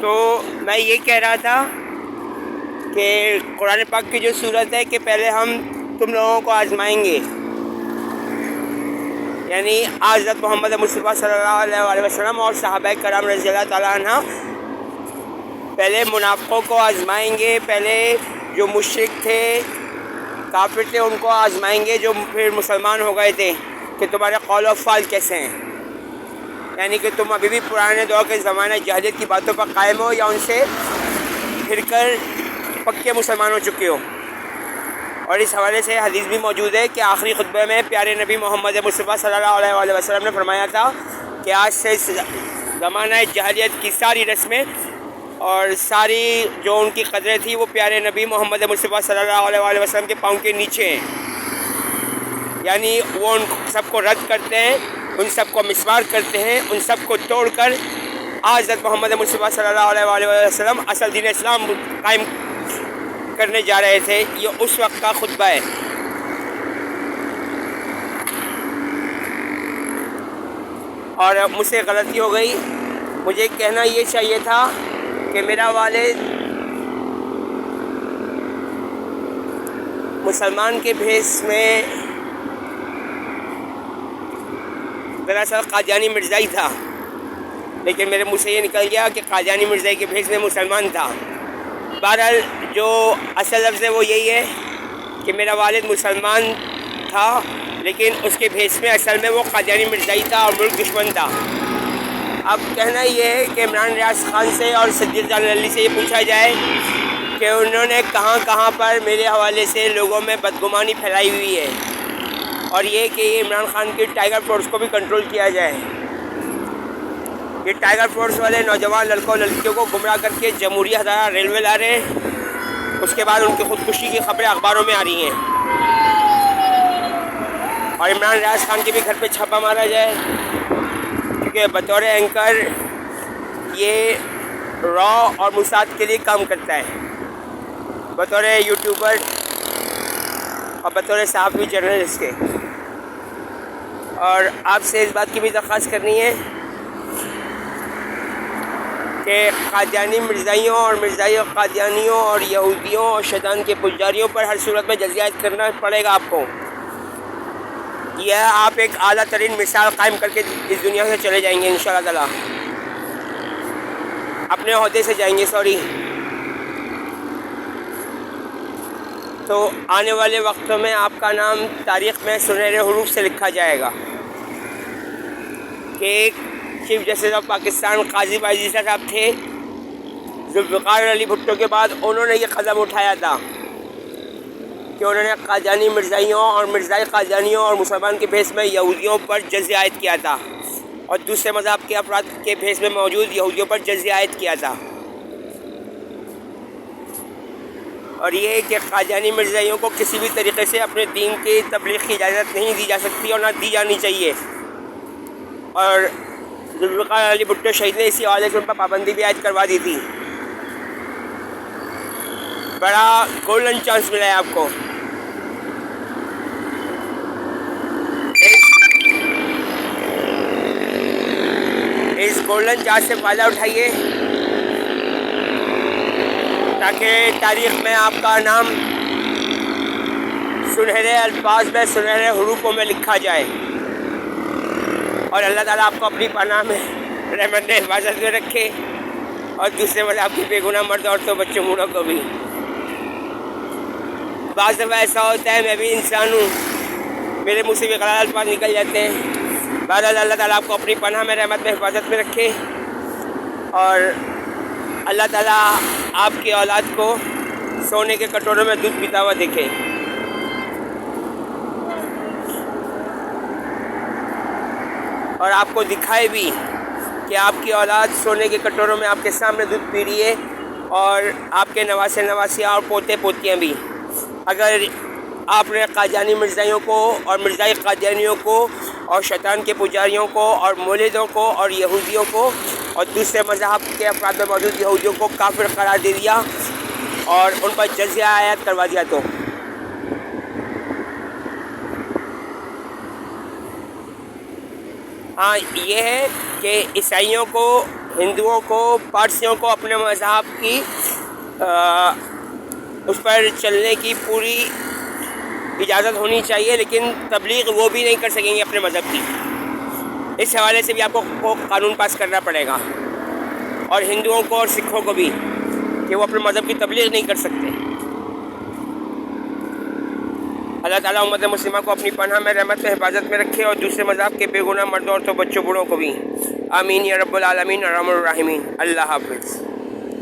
تو میں یہ کہہ رہا تھا کہ قرآن پاک کی جو صورت ہے کہ پہلے ہم تم لوگوں کو آزمائیں گے، یعنی حضرت محمد مصطفیٰ صلی اللہ علیہ وسلم اور صحابہ کرام رضی اللہ تعالیٰ عنہ پہلے منافقوں کو آزمائیں گے، پہلے جو مشرک تھے، کافر تھے، ان کو آزمائیں گے جو پھر مسلمان ہو گئے تھے کہ تمہارے قول و فعل کیسے ہیں، یعنی کہ تم ابھی بھی پرانے دور کے زمانہ جاہلیت کی باتوں پر قائم ہو یا ان سے پھر کر پکے مسلمان ہو چکے ہو۔ اور اس حوالے سے حدیث بھی موجود ہے کہ آخری خطبے میں پیارے نبی محمد مصطفیٰ صلی اللہ علیہ وسلم نے فرمایا تھا کہ آج سے زمانہ جاہلیت کی ساری رسمیں اور ساری جو ان کی قدریں تھی وہ پیارے نبی محمد مصطفیٰ صلی اللہ علیہ وسلم کے پاؤں کے نیچے ہیں، یعنی وہ ان سب کو رد کرتے ہیں، ان سب کو مسمار کرتے ہیں، ان سب کو توڑ کر حضرت محمد مصطفیٰ صلی اللہ علیہ وسلم اصل دین اسلام قائم کرنے جا رہے تھے۔ یہ اس وقت کا خطبہ ہے۔ اور مجھ سے غلطی ہو گئی، مجھے کہنا یہ چاہیے تھا کہ میرا والد مسلمان کے بھیس میں دراصل قادیانی مرزائی تھا، لیکن میرے منہ سے یہ نکل گیا کہ قادیانی مرزائی کے بھیس میں مسلمان تھا۔ بہرحال جو اصل لفظ ہے وہ یہی ہے کہ میرا والد مسلمان تھا، لیکن اس کے بھیس میں اصل میں وہ قادیانی مرزائی تھا اور ملک دشمن تھا۔ اب کہنا یہ ہے کہ عمران ریاض خان سے اور صدیق جان علی سے یہ پوچھا جائے کہ انہوں نے کہاں کہاں پر میرے حوالے سے لوگوں میں بدگمانی پھیلائی ہوئی ہے، اور یہ کہ یہ عمران خان کی ٹائیگر فورس کو بھی کنٹرول کیا جائے۔ یہ ٹائیگر فورس والے نوجوان لڑکوں لڑکیوں کو گمراہ کر کے جمہوریہ ہزارہ ریلوے لا رہے ہیں، اس کے بعد ان کی خودکشی کی خبریں اخباروں میں آ رہی ہیں، اور عمران ریاض خان کے بھی گھر پہ چھاپا مارا جائے، کیونکہ بطور اینکر یہ را اور موساد کے لیے کام کرتا ہے، بطور یوٹیوبر اور بطور صحافی جرنلسٹ کے۔ اور آپ سے اس بات کی بھی درخواست کرنی ہے کہ قادیانی مرزائیوں اور مرزائی قادیانیوں اور یہودیوں اور شیطان کے پجاریوں پر ہر صورت میں جزیات کرنا پڑے گا آپ کو۔ یہ آپ ایک اعلیٰ ترین مثال قائم کر کے اس دنیا سے چلے جائیں گے انشاءاللہ تعالیٰ، اپنے عہدے سے جائیں گے، سوری۔ تو آنے والے وقتوں میں آپ کا نام تاریخ میں سنہرے حروف سے لکھا جائے گا کہ ایک چیف جسٹس آف پاکستان قاضی باعزیزہ صاحب تھے، ذوالفقار علی بھٹو کے بعد انہوں نے یہ قدم اٹھایا تھا کہ انہوں نے قادیانی مرزائیوں اور مرزائی قادیانیوں اور مسلمان کے بھیس میں یہودیوں پر جزیہ عائد کیا تھا، اور دوسرے مذہب کے افراد کے بھیس میں موجود یہودیوں پر جزیہ عائد کیا تھا۔ اور یہ کہ قادیانی مرزائیوں کو کسی بھی طریقے سے اپنے دین کی تبلیغ کی اجازت نہیں دی جا سکتی اور نہ دی جانی چاہیے، اور ذوالفقار علی بھٹو شہید نے اسی حوالے سے ان پر پابندی بھی عائد کروا دی تھی۔ بڑا گولڈن چانس ملا ہے آپ کو، اس گولڈن چانس سے فائدہ اٹھائیے تاکہ تاریخ میں آپ کا نام سنہرے الفاظ میں سنہرے حروفوں میں لکھا جائے، اور اللہ تعالیٰ آپ کو اپنی پناہ میں رحمت حفاظت میں رکھے، اور دوسرے مذہب کی بے گناہ مرد عورتوں بچوں بوڑھوں کو بھی۔ بعض دفعہ ایسا ہوتا ہے میں بھی انسان ہوں، میرے منہ سے بھی غلط الفاظ نکل جاتے ہیں، بہرحال اللہ تعالیٰ آپ کو اپنی پناہ میں رحمت میں حفاظت میں رکھے، اور اللہ تعالیٰ آپ کی اولاد کو سونے کے کٹوروں میں دودھ پیتا ہوا دیکھے۔ اور آپ کو دکھائے بھی کہ آپ کی اولاد سونے کے کٹوروں میں آپ کے سامنے دودھ پی رہی ہے، اور آپ کے نواسے نواسیاں اور پوتے پوتیاں بھی۔ اگر آپ نے قادیانی مرزائیوں کو اور مرزائی قادیانیوں کو اور شیطان کے پجاریوں کو اور مولدوں کو اور یہودیوں کو اور دوسرے مذہب کے افراد میں موجود یہودیوں کو کافر قرار دے دیا اور ان پر جزیہ عائد کروا دیا، تو ہاں یہ ہے کہ عیسائیوں کو ہندوؤں کو، پارسیوں کو اپنے مذہب کی اس پر چلنے کی پوری اجازت ہونی چاہیے، لیکن تبلیغ وہ بھی نہیں کر سکیں گے اپنے مذہب کی. اس حوالے سے بھی آپ کو قانون پاس کرنا پڑے گا، اور ہندوؤں کو اور سکھوں کو بھی، کہ وہ اپنے مذہب کی تبلیغ نہیں کر سکتے. اللہ تعالیٰ امت مسلمہ کو اپنی پناہ میں، رحمت میں، حفاظت میں رکھے، اور دوسرے مذہب کے بے گناہ مردوں، عورتوں، بچوں، بوڑھوں کو بھی. آمین یا رب العالمین الرحمن الرحیمین. اللہ حافظ.